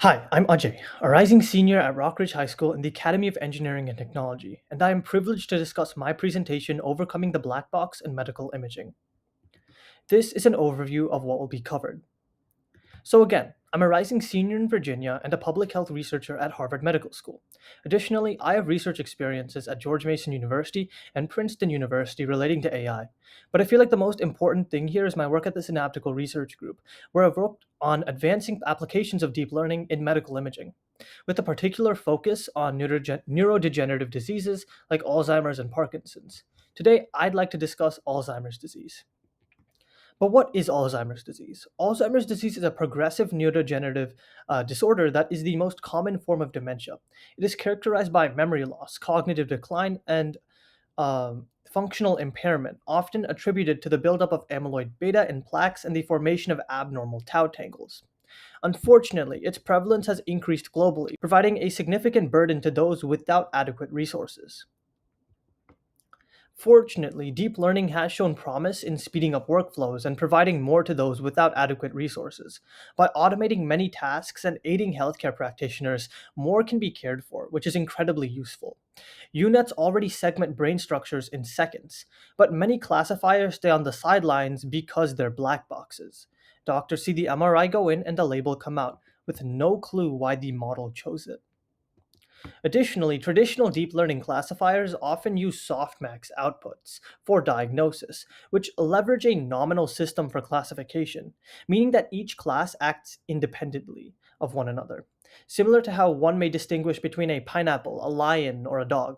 Hi, I'm Ajay, a rising senior at Rockridge High School in the Academy of Engineering and Technology, and I am privileged to discuss my presentation Overcoming the Black Box in Medical Imaging. This is an overview of what will be covered. So, again, I'm a rising senior in Virginia and a public health researcher at Harvard Medical School. Additionally, I have research experiences at George Mason University and Princeton University relating to AI. But I feel like the most important thing here is my work at the Synaptical Research Group, where I've worked on advancing applications of deep learning in medical imaging, with a particular focus on neurodegenerative diseases like Alzheimer's and Parkinson's. Today, I'd like to discuss Alzheimer's disease. But what is Alzheimer's disease? Alzheimer's disease is a progressive neurodegenerative disorder that is the most common form of dementia. It is characterized by memory loss, cognitive decline, and functional impairment, often attributed to the buildup of amyloid beta in plaques and the formation of abnormal tau tangles. Unfortunately, its prevalence has increased globally, providing a significant burden to those without adequate resources. Fortunately, deep learning has shown promise in speeding up workflows and providing more to those without adequate resources. By automating many tasks and aiding healthcare practitioners, more can be cared for, which is incredibly useful. UNets already segment brain structures in seconds, but many classifiers stay on the sidelines because they're black boxes. Doctors see the MRI go in and the label come out, with no clue why the model chose it. Additionally, traditional deep learning classifiers often use softmax outputs for diagnosis, which leverage a nominal system for classification, meaning that each class acts independently of one another, similar to how one may distinguish between a pineapple, a lion, or a dog.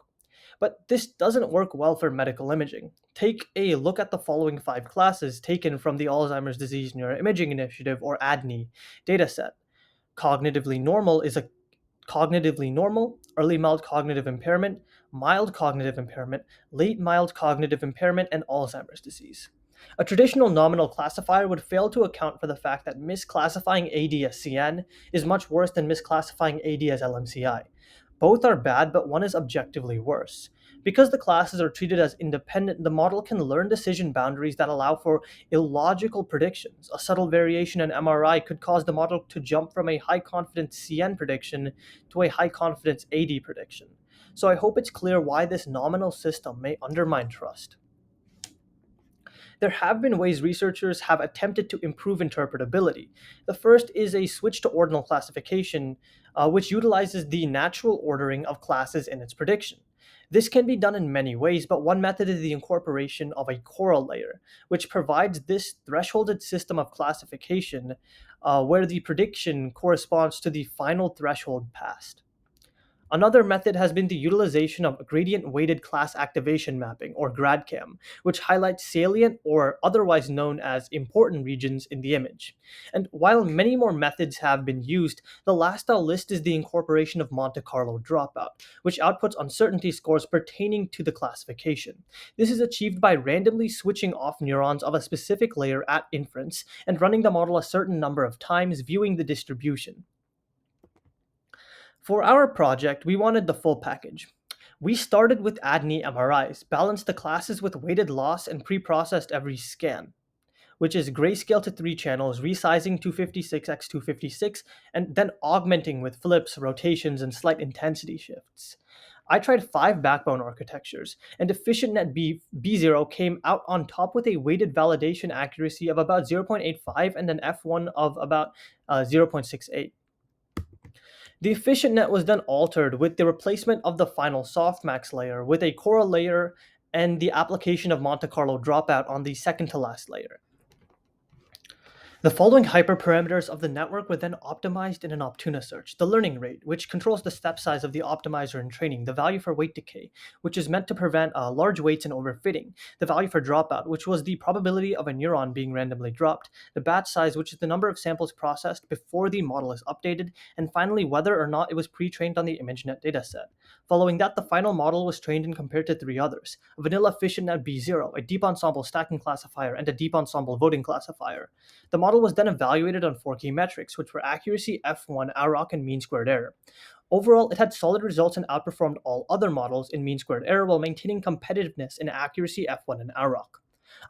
But this doesn't work well for medical imaging. Take a look at the following five classes taken from the Alzheimer's Disease Neuroimaging Initiative, or ADNI, dataset. Cognitively normal is a cognitively normal, early mild cognitive impairment, late mild cognitive impairment, and Alzheimer's disease. A traditional nominal classifier would fail to account for the fact that misclassifying AD as CN is much worse than misclassifying AD as LMCI. Both are bad, but one is objectively worse. Because the classes are treated as independent, the model can learn decision boundaries that allow for illogical predictions. A subtle variation in MRI could cause the model to jump from a high confidence CN prediction to a high confidence AD prediction. So I hope it's clear why this nominal system may undermine trust. There have been ways researchers have attempted to improve interpretability. The first is a switch to ordinal classification, which utilizes the natural ordering of classes in its prediction. This can be done in many ways, but one method is the incorporation of a choral layer, which provides this thresholded system of classification where the prediction corresponds to the final threshold passed. Another method has been the utilization of gradient weighted class activation mapping, or GradCam, which highlights salient or otherwise known as important regions in the image. And while many more methods have been used, the last I'll list is the incorporation of Monte Carlo dropout, which outputs uncertainty scores pertaining to the classification. This is achieved by randomly switching off neurons of a specific layer at inference and running the model a certain number of times, viewing the distribution. For our project, we wanted the full package. We started with ADNI MRIs, balanced the classes with weighted loss, and pre-processed every scan, which is grayscale to 3 channels, resizing 256x256, and then augmenting with flips, rotations, and slight intensity shifts. I tried 5 backbone architectures, and EfficientNet B0 came out on top with a weighted validation accuracy of about 0.85 and an F1 of about 0.68. The efficient net was then altered with the replacement of the final softmax layer with a Cora layer and the application of Monte Carlo dropout on the second to last layer. The following hyperparameters of the network were then optimized in an Optuna search: the learning rate, which controls the step size of the optimizer in training; the value for weight decay, which is meant to prevent large weights and overfitting; the value for dropout, which was the probability of a neuron being randomly dropped; the batch size, which is the number of samples processed before the model is updated; and finally, whether or not it was pre-trained on the ImageNet dataset. Following that, the final model was trained and compared to 3 others: a vanilla EfficientNet B0, a deep ensemble stacking classifier, and a deep ensemble voting classifier. The model was then evaluated on 4 key metrics, which were accuracy, F1, AROC, and mean squared error. Overall, it had solid results and outperformed all other models in mean squared error while maintaining competitiveness in accuracy, F1, and AROC.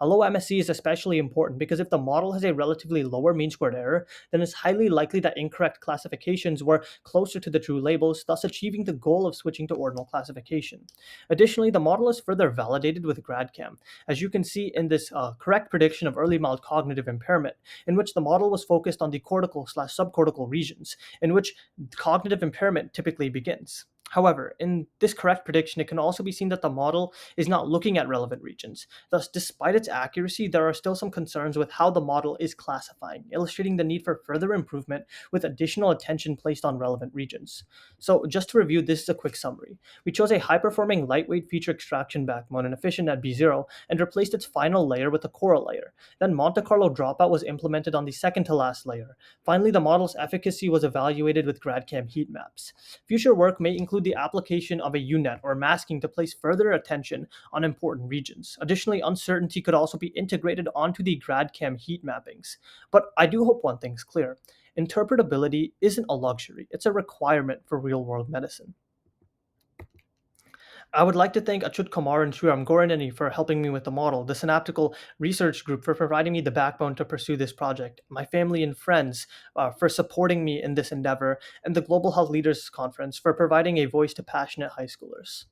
A low MSE is especially important because if the model has a relatively lower mean squared error, then it's highly likely that incorrect classifications were closer to the true labels, thus achieving the goal of switching to ordinal classification. Additionally, the model is further validated with GradCam, as you can see in this correct prediction of early mild cognitive impairment, in which the model was focused on the cortical/subcortical regions, in which cognitive impairment typically begins. However, in this correct prediction, it can also be seen that the model is not looking at relevant regions. Thus, despite its accuracy, there are still some concerns with how the model is classifying, illustrating the need for further improvement with additional attention placed on relevant regions. So, just to review, this is a quick summary. We chose a high-performing lightweight feature extraction backbone and efficient at B0 and replaced its final layer with a Cora layer. Then Monte Carlo dropout was implemented on the second to last layer. Finally, the model's efficacy was evaluated with GradCam heat maps. Future work may include the application of a UNet or masking to place further attention on important regions. Additionally, uncertainty could also be integrated onto the GradCam heat mappings. But I do hope one thing's clear. Interpretability isn't a luxury, it's a requirement for real-world medicine. I would like to thank Achut Kumar and Sriram Goranani for helping me with the model, the Synaptical Research Group for providing me the backbone to pursue this project, my family and friends for supporting me in this endeavor, and the Global Health Leaders Conference for providing a voice to passionate high schoolers.